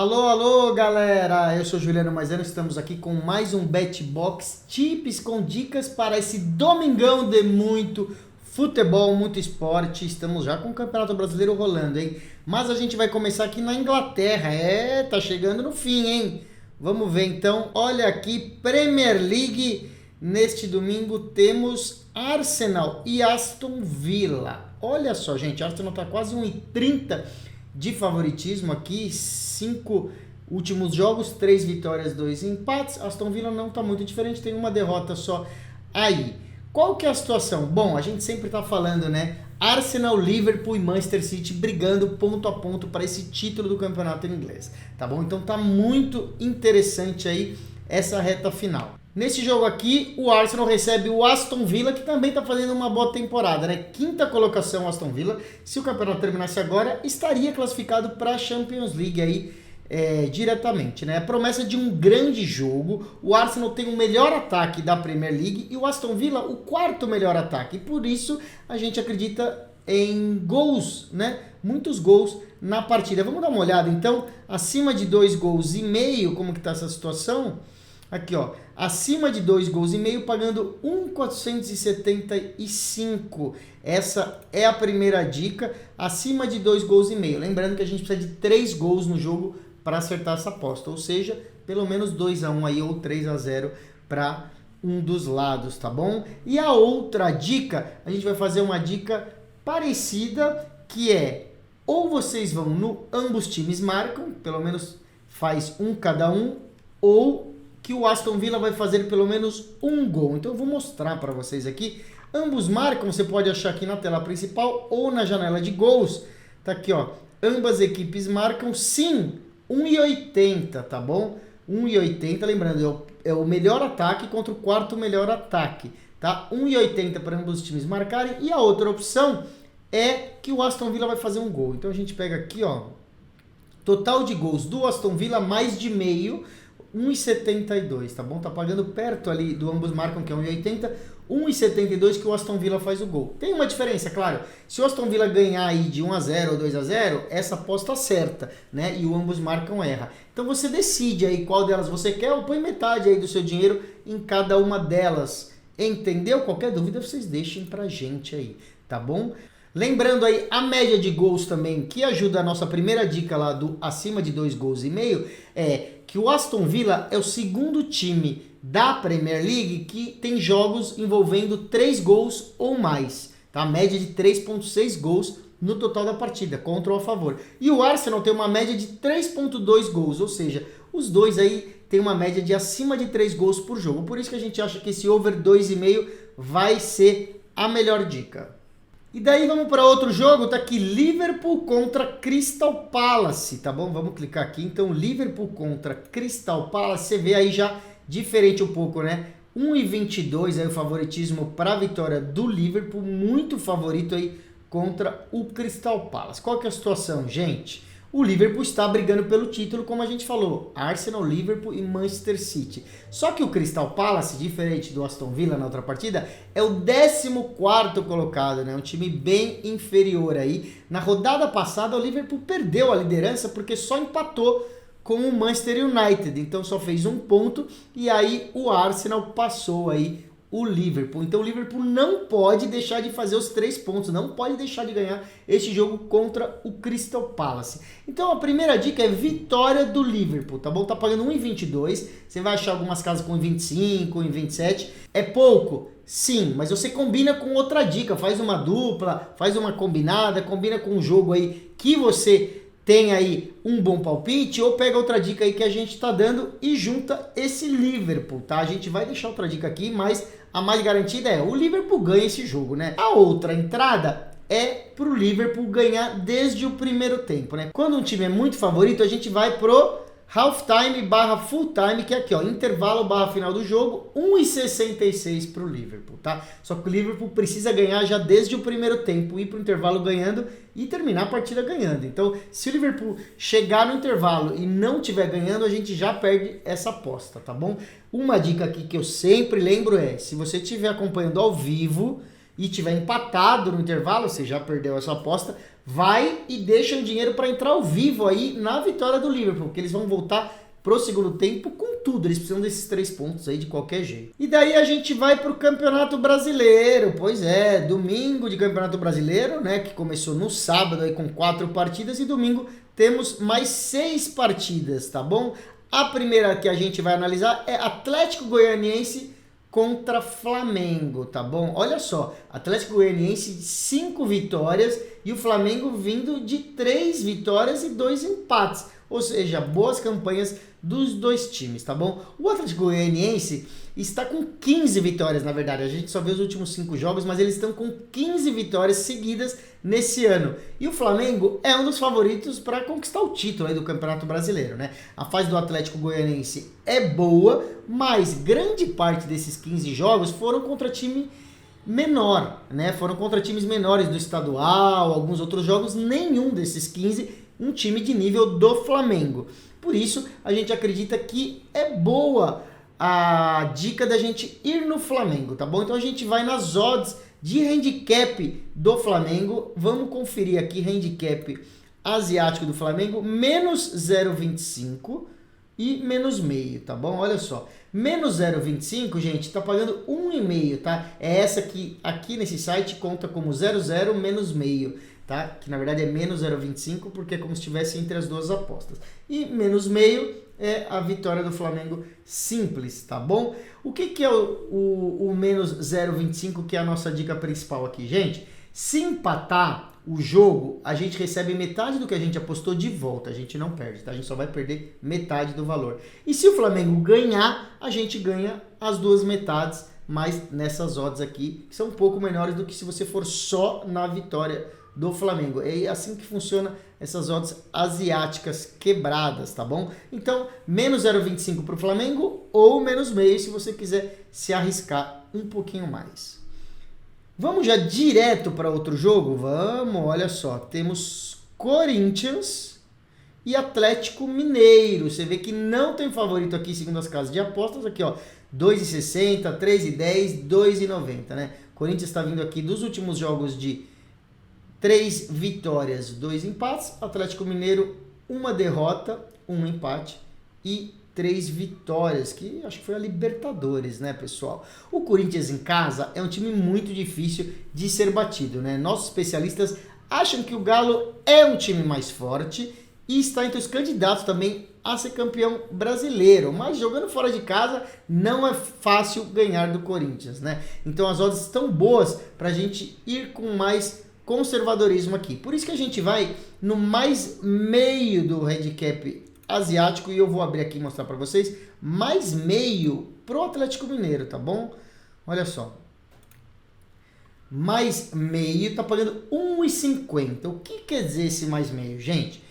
Alô, alô, galera! Eu sou Juliano Maisano, estamos aqui com mais um BetBox Tips com dicas para esse domingão de muito futebol, muito esporte. Estamos já com o Campeonato Brasileiro rolando, hein? Mas a gente vai começar aqui na Inglaterra. Tá chegando no fim, hein? Vamos ver então. Olha aqui, Premier League. Neste domingo temos Arsenal e Aston Villa. Olha só, gente, Arsenal tá quase 1,30 de favoritismo aqui, 5 últimos jogos, 3 vitórias, 2 empates. Aston Villa não está muito diferente, tem uma derrota só aí. Qual que é a situação? Bom, a gente sempre está falando, né? Arsenal, Liverpool e Manchester City brigando ponto a ponto para esse título do campeonato inglês, tá bom? Então tá muito interessante aí essa reta final. Nesse jogo aqui, o Arsenal recebe o Aston Villa, que também está fazendo uma boa temporada, né? 5ª colocação Aston Villa. Se o campeonato terminasse agora, estaria classificado para a Champions League aí diretamente, né? A promessa de um grande jogo. O Arsenal tem o melhor ataque da Premier League e o Aston Villa o 4º melhor ataque. Por isso, a gente acredita em gols, né? Muitos gols na partida. Vamos dar uma olhada, então, acima de 2,5 gols, como que está essa situação? Aqui, ó, acima de 2,5 gols, pagando 1,475. Essa é a primeira dica, acima de 2,5 gols. Lembrando que a gente precisa de 3 gols no jogo para acertar essa aposta, ou seja, pelo menos 2-1 aí ou 3-0 para um dos lados, tá bom? E a outra dica, a gente vai fazer uma dica parecida, que é, ou vocês vão no ambos times marcam, pelo menos faz um cada um, ou que o Aston Villa vai fazer pelo menos um gol. Então eu vou mostrar para vocês aqui. Ambos marcam, você pode achar aqui na tela principal ou na janela de gols. Tá aqui, ó. Ambas equipes marcam, sim, 1,80, tá bom? 1,80, lembrando, é o melhor ataque contra o 4º melhor ataque, tá? 1,80 para ambos os times marcarem. E a outra opção é que o Aston Villa vai fazer um gol. Então a gente pega aqui, ó, total de gols do Aston Villa, mais de meio, 1,72, tá bom? Tá pagando perto ali do ambos marcam, que é 1,80, 1,72 que o Aston Villa faz o gol. Tem uma diferença, claro. Se o Aston Villa ganhar aí de 1-0 ou 2-0, essa aposta acerta, né? E o ambos marcam erra. Então você decide aí qual delas você quer ou põe metade aí do seu dinheiro em cada uma delas. Entendeu? Qualquer dúvida vocês deixem pra gente aí, tá bom? Lembrando aí a média de gols também, que ajuda a nossa primeira dica lá do acima de 2,5 gols, é que o Aston Villa é o 2º time da Premier League que tem jogos envolvendo 3 gols ou mais, tá? Média de 3,6 gols no total da partida, contra ou a favor. E o Arsenal tem uma média de 3,2 gols, ou seja, os dois aí tem uma média de acima de 3 gols por jogo. Por isso que a gente acha que esse over 2,5 vai ser a melhor dica. E daí vamos para outro jogo, tá aqui Liverpool contra Crystal Palace, tá bom? Vamos clicar aqui, então Liverpool contra Crystal Palace, você vê aí já diferente um pouco, né? 1,22 aí o favoritismo para a vitória do Liverpool, muito favorito aí contra o Crystal Palace. Qual que é a situação, gente? O Liverpool está brigando pelo título, como a gente falou, Arsenal, Liverpool e Manchester City. Só que o Crystal Palace, diferente do Aston Villa na outra partida, é o 14º colocado, né? Um time bem inferior aí. Na rodada passada, o Liverpool perdeu a liderança porque só empatou com o Manchester United. Então só fez um ponto e aí o Arsenal passou aí o Liverpool. Então o Liverpool não pode deixar de fazer os 3 pontos, não pode deixar de ganhar este jogo contra o Crystal Palace. Então a primeira dica é vitória do Liverpool, tá bom? Tá pagando 1,22, você vai achar algumas casas com 1,25, 1,27. É pouco? Sim, mas você combina com outra dica, faz uma dupla, faz uma combinada, combina com um jogo aí que você tem aí um bom palpite, ou pega outra dica aí que a gente tá dando e junta esse Liverpool, tá? A gente vai deixar outra dica aqui, mas a mais garantida é o Liverpool ganha esse jogo, né? A outra entrada é pro Liverpool ganhar desde o primeiro tempo, né? Quando um time é muito favorito, a gente vai pro halftime barra full time, que é aqui, ó, intervalo barra final do jogo, 1,66 pro Liverpool, tá? Só que o Liverpool precisa ganhar já desde o primeiro tempo, ir pro intervalo ganhando e terminar a partida ganhando. Então, se o Liverpool chegar no intervalo e não estiver ganhando, a gente já perde essa aposta, tá bom? Uma dica aqui que eu sempre lembro é, se você estiver acompanhando ao vivo, e tiver empatado no intervalo, você já perdeu a sua aposta, vai e deixa o dinheiro para entrar ao vivo aí na vitória do Liverpool, porque eles vão voltar pro segundo tempo com tudo, eles precisam desses 3 pontos aí de qualquer jeito. E daí a gente vai pro Campeonato Brasileiro, pois é, domingo de Campeonato Brasileiro, né, que começou no sábado aí com 4 partidas, e domingo temos mais 6 partidas, tá bom? A primeira que a gente vai analisar é Atlético Goianiense contra Flamengo, tá bom? Olha só, Atlético Goianiense 5 vitórias e o Flamengo vindo de 3 vitórias e 2 empates. Ou seja, boas campanhas dos dois times, tá bom? O Atlético Goianiense está com 15 vitórias, na verdade. A gente só vê os últimos 5 jogos, mas eles estão com 15 vitórias seguidas nesse ano. E o Flamengo é um dos favoritos para conquistar o título aí do Campeonato Brasileiro, né? A fase do Atlético Goianiense é boa, mas grande parte desses 15 jogos foram contra time menor, né? Foram contra times menores do estadual, alguns outros jogos, nenhum desses 15 um time de nível do Flamengo. Por isso, a gente acredita que é boa a dica da gente ir no Flamengo, tá bom? Então a gente vai nas odds de handicap do Flamengo. Vamos conferir aqui handicap asiático do Flamengo, menos 0,25 e menos meio, tá bom? Olha só, menos 0,25, gente, tá pagando 1,5, tá? É essa que aqui nesse site conta como 0,0 menos meio, tá? Que na verdade é menos 0,25 porque é como se estivesse entre as duas apostas. E menos meio é a vitória do Flamengo simples, tá bom? O que é o menos 0,25, que é a nossa dica principal aqui, gente? Se empatar o jogo, a gente recebe metade do que a gente apostou de volta, a gente não perde, tá? A gente só vai perder metade do valor. E se o Flamengo ganhar, a gente ganha as duas metades, mas nessas odds aqui, que são um pouco menores do que se você for só na vitória do Flamengo. É assim que funciona essas odds asiáticas quebradas, tá bom? Então, menos 0,25 para o Flamengo ou menos meio se você quiser se arriscar um pouquinho mais. Vamos já direto para outro jogo? Vamos, olha só. Temos Corinthians e Atlético Mineiro. Você vê que não tem favorito aqui, segundo as casas de apostas. Aqui, ó, 2,60, 3,10, 2,90, né? Corinthians está vindo aqui dos últimos jogos de 3 vitórias, 2 empates. Atlético Mineiro, 1 derrota, 1 empate e 3 vitórias, que acho que foi a Libertadores, né, pessoal? O Corinthians em casa é um time muito difícil de ser batido, né? Nossos especialistas acham que o Galo é um time mais forte e está entre os candidatos também a ser campeão brasileiro, mas jogando fora de casa não é fácil ganhar do Corinthians, né? Então as odds estão boas para a gente ir com mais conservadorismo aqui. Por isso que a gente vai no mais meio do handicap asiático, e eu vou abrir aqui e mostrar para vocês, mais meio pro Atlético Mineiro, tá bom? Olha só. Mais meio tá pagando 1,50. O que quer dizer esse mais meio, gente?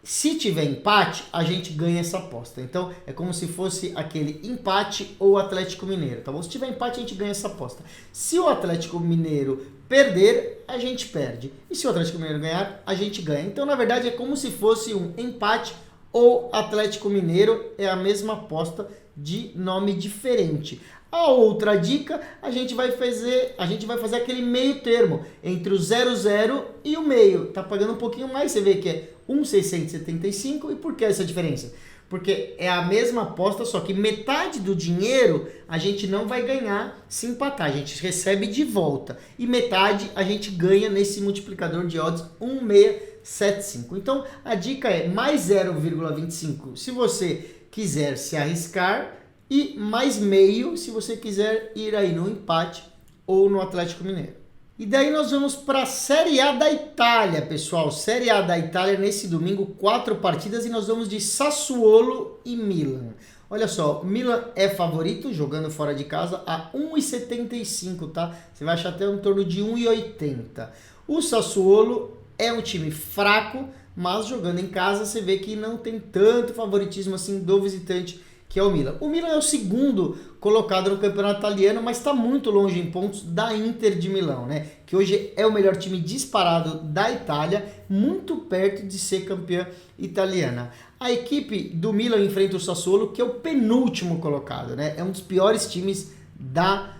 Se tiver empate, a gente ganha essa aposta. Então, é como se fosse aquele empate ou Atlético Mineiro, tá bom? Se tiver empate, a gente ganha essa aposta. Se o Atlético Mineiro perder, a gente perde. E se o Atlético Mineiro ganhar, a gente ganha. Então, na verdade, é como se fosse um empate ou Atlético Mineiro, é a mesma aposta de nome diferente. A outra dica, a gente vai fazer aquele meio termo entre o 0,0 e o meio. Tá pagando um pouquinho mais, você vê que é 1,675. E por que essa diferença? Porque é a mesma aposta, só que metade do dinheiro a gente não vai ganhar se empatar, a gente recebe de volta. E metade a gente ganha nesse multiplicador de odds 1,675. Então a dica é mais 0,25 se você quiser se arriscar e mais meio se você quiser ir aí no empate ou no Atlético Mineiro. E daí nós vamos para a Série A da Itália, pessoal. Série A da Itália nesse domingo, 4 partidas e nós vamos de Sassuolo e Milan. Olha só, o Milan é favorito, jogando fora de casa, a 1,75, tá? Você vai achar até em torno de 1,80. O Sassuolo é um time fraco, mas jogando em casa você vê que não tem tanto favoritismo assim do visitante, que é o Milan. O Milan é o segundo colocado no campeonato italiano, mas está muito longe em pontos da Inter de Milão, né? Que hoje é o melhor time disparado da Itália, muito perto de ser campeã italiana. A equipe do Milan enfrenta o Sassuolo, que é o penúltimo colocado, né? É um dos piores times da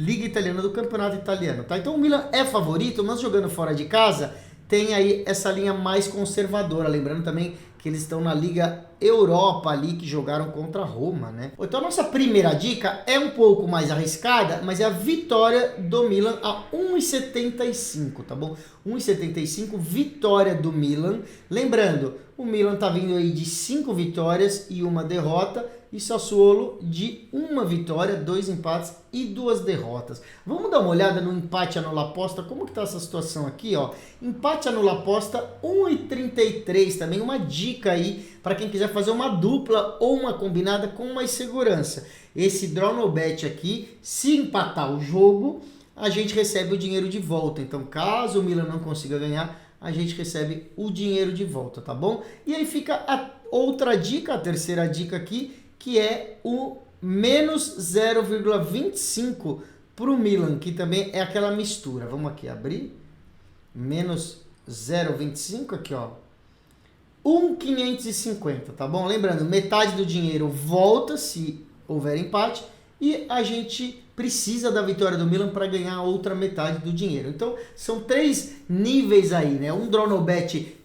Liga Italiana, do Campeonato Italiano, tá? Então o Milan é favorito, mas jogando fora de casa, tem aí essa linha mais conservadora. Lembrando também que eles estão na Liga Europa ali, que jogaram contra a Roma, né? Então a nossa primeira dica é um pouco mais arriscada, mas é a vitória do Milan a 1,75, tá bom? 1,75, vitória do Milan. Lembrando, o Milan tá vindo aí de 5 vitórias e 1 derrota, e Sassuolo de 1 vitória, 2 empates e 2 derrotas. Vamos dar uma olhada no empate anula aposta, como que tá essa situação aqui, ó. Empate anula aposta 1,33, também uma dica aí para quem quiser fazer uma dupla ou uma combinada com mais segurança. Esse draw no bet aqui, se empatar o jogo, a gente recebe o dinheiro de volta. Então, caso o Milan não consiga ganhar, a gente recebe o dinheiro de volta, tá bom? E aí fica a outra dica, a terceira dica aqui, que é o menos 0,25 para o Milan, que também é aquela mistura. Vamos aqui abrir. Menos 0,25 aqui, ó. 1,550, tá bom? Lembrando, metade do dinheiro volta se houver empate e a gente precisa da vitória do Milan para ganhar a outra metade do dinheiro. Então, são 3 níveis aí, né? Um draw no bet,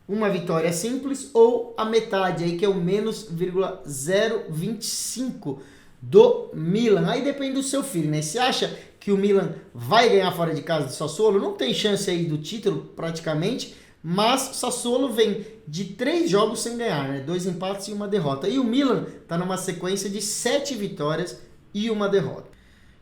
uma vitória simples, ou a metade aí, que é o menos 0,25 do Milan. Aí depende do seu feeling, né? Se acha que o Milan vai ganhar fora de casa do Sassuolo, não tem chance aí do título praticamente, mas o Sassuolo vem de 3 jogos sem ganhar, né? 2 empates e 1 derrota. E o Milan tá numa sequência de 7 vitórias e 1 derrota.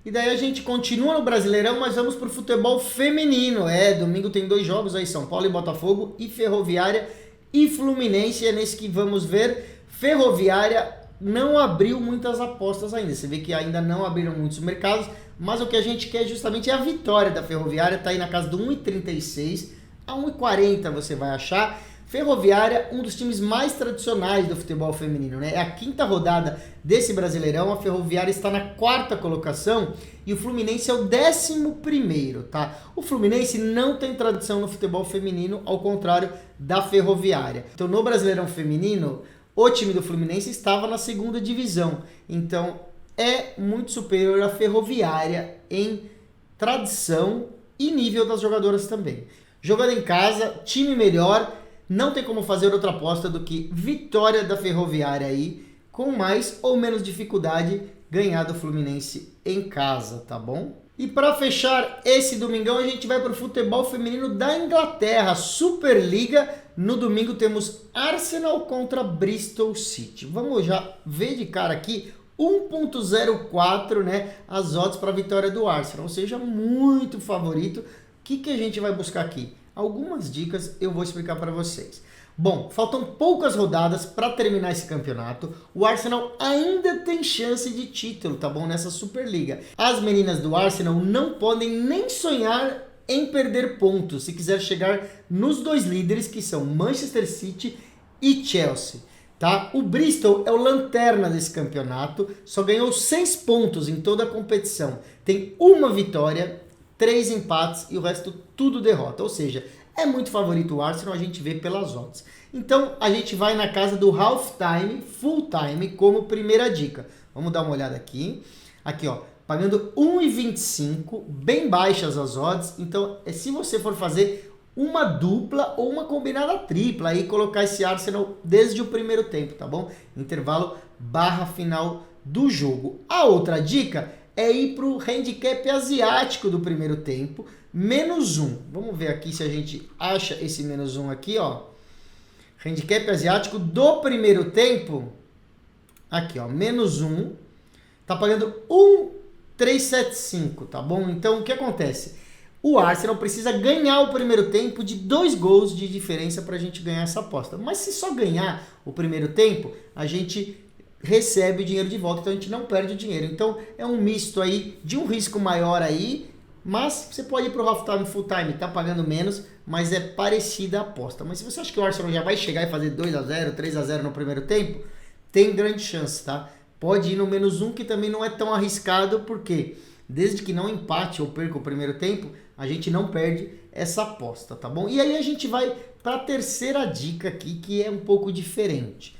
E daí a gente continua no Brasileirão, mas vamos pro futebol feminino. Domingo tem 2 jogos aí, São Paulo e Botafogo, e Ferroviária e Fluminense. É nesse que vamos ver. Ferroviária não abriu muitas apostas ainda. Você vê que ainda não abriram muitos mercados, mas o que a gente quer justamente é a vitória da Ferroviária. Tá aí na casa do 1,36 a 1,40 você vai achar. Ferroviária, um dos times mais tradicionais do futebol feminino, né? É a 5ª rodada desse Brasileirão, a Ferroviária está na 4ª colocação e o Fluminense é o 11º, tá? O Fluminense não tem tradição no futebol feminino, ao contrário da Ferroviária. Então, no Brasileirão feminino, o time do Fluminense estava na 2ª divisão. Então, é muito superior à Ferroviária em tradição e nível das jogadoras também. Jogando em casa, time melhor, não tem como fazer outra aposta do que vitória da Ferroviária aí, com mais ou menos dificuldade, ganhar do Fluminense em casa, tá bom? E para fechar esse domingão, a gente vai para o futebol feminino da Inglaterra, Superliga. No domingo temos Arsenal contra Bristol City. Vamos já ver de cara aqui, 1,04, né, as odds para a vitória do Arsenal, ou seja, muito favorito. O que a gente vai buscar aqui? Algumas dicas eu vou explicar para vocês. Bom, faltam poucas rodadas para terminar esse campeonato. O Arsenal ainda tem chance de título, tá bom? Nessa Superliga. As meninas do Arsenal não podem nem sonhar em perder pontos se quiser chegar nos 2 líderes, que são Manchester City e Chelsea. Tá? O Bristol é o lanterna desse campeonato, só ganhou 6 pontos em toda a competição. Tem 1 vitória, 3 empates e o resto tudo derrota. Ou seja, é muito favorito o Arsenal, a gente vê pelas odds. Então, a gente vai na casa do half time, full time, como primeira dica. Vamos dar uma olhada aqui. Aqui, ó, pagando 1,25, bem baixas as odds. Então, se você for fazer uma dupla ou uma combinada tripla, aí colocar esse Arsenal desde o primeiro tempo, tá bom? Intervalo barra final do jogo. A outra dica é ir para o handicap asiático do primeiro tempo, -1. Vamos ver aqui se a gente acha esse -1 aqui, ó. Handicap asiático do primeiro tempo. Aqui, ó, -1. Tá pagando 1,375, tá bom? Então, o que acontece? O Arsenal precisa ganhar o primeiro tempo de 2 gols de diferença para a gente ganhar essa aposta. Mas se só ganhar o primeiro tempo, a gente recebe o dinheiro de volta, então a gente não perde o dinheiro. Então é um misto aí de um risco maior aí, mas você pode ir para o half time, full time, tá pagando menos, mas é parecida a aposta. Mas se você acha que o Arsenal já vai chegar e fazer 2-0, 3-0 no primeiro tempo, tem grande chance, tá? Pode ir no -1, que também não é tão arriscado, porque desde que não empate ou perca o primeiro tempo, a gente não perde essa aposta, tá bom? E aí a gente vai para a terceira dica aqui, que é um pouco diferente.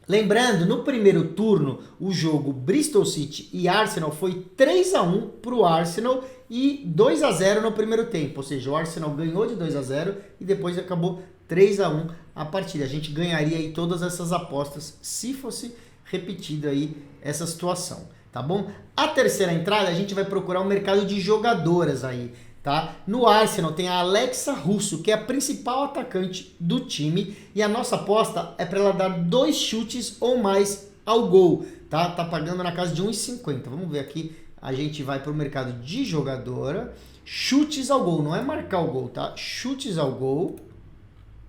Lembrando, no primeiro turno, o jogo Bristol City e Arsenal foi 3-1 para o Arsenal e 2-0 no primeiro tempo. Ou seja, o Arsenal ganhou de 2-0 e depois acabou 3-1 a partida. A gente ganharia aí todas essas apostas se fosse repetida aí essa situação, tá bom? A terceira entrada, a gente vai procurar um mercado de jogadoras aí, tá? No Arsenal tem a Alexa Russo, que é a principal atacante do time, e a nossa aposta é para ela dar 2 chutes ou mais ao gol, tá? Tá pagando na casa de 1,50. Vamos ver aqui, a gente vai para o mercado de jogadora, chutes ao gol, não é marcar o gol, tá? Chutes ao gol,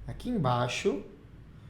aqui embaixo,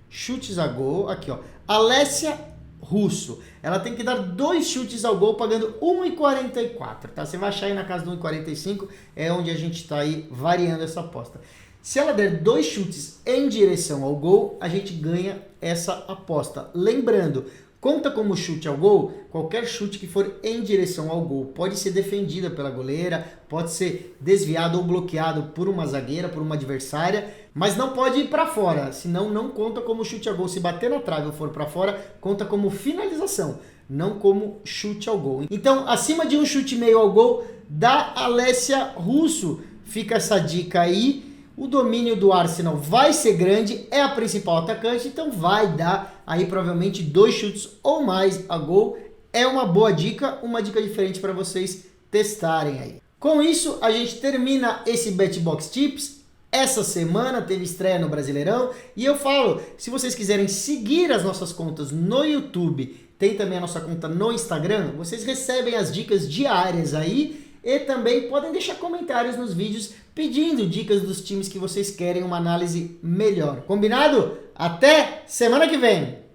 chutes a gol, aqui ó, Alessia Russo, ela tem que dar 2 chutes ao gol pagando 1,44, tá? Você vai achar aí na casa do 1,45, é onde a gente está aí variando essa aposta. Se ela der 2 chutes em direção ao gol, a gente ganha essa aposta. Lembrando, conta como chute ao gol, qualquer chute que for em direção ao gol pode ser defendida pela goleira, pode ser desviado ou bloqueado por uma zagueira, por uma adversária, mas não pode ir para fora, senão não conta como chute ao gol. Se bater na trave ou for para fora, conta como finalização, não como chute ao gol. Então, acima de 1 chute e meio ao gol da Alessia Russo, fica essa dica aí. O domínio do Arsenal vai ser grande, é a principal atacante, então vai dar aí provavelmente 2 chutes ou mais a gol. É uma boa dica, uma dica diferente para vocês testarem aí. Com isso, a gente termina esse BetBox Tips. Essa semana teve estreia no Brasileirão e eu falo, se vocês quiserem seguir as nossas contas no YouTube, tem também a nossa conta no Instagram, vocês recebem as dicas diárias aí e também podem deixar comentários nos vídeos pedindo dicas dos times que vocês querem uma análise melhor. Combinado? Até semana que vem!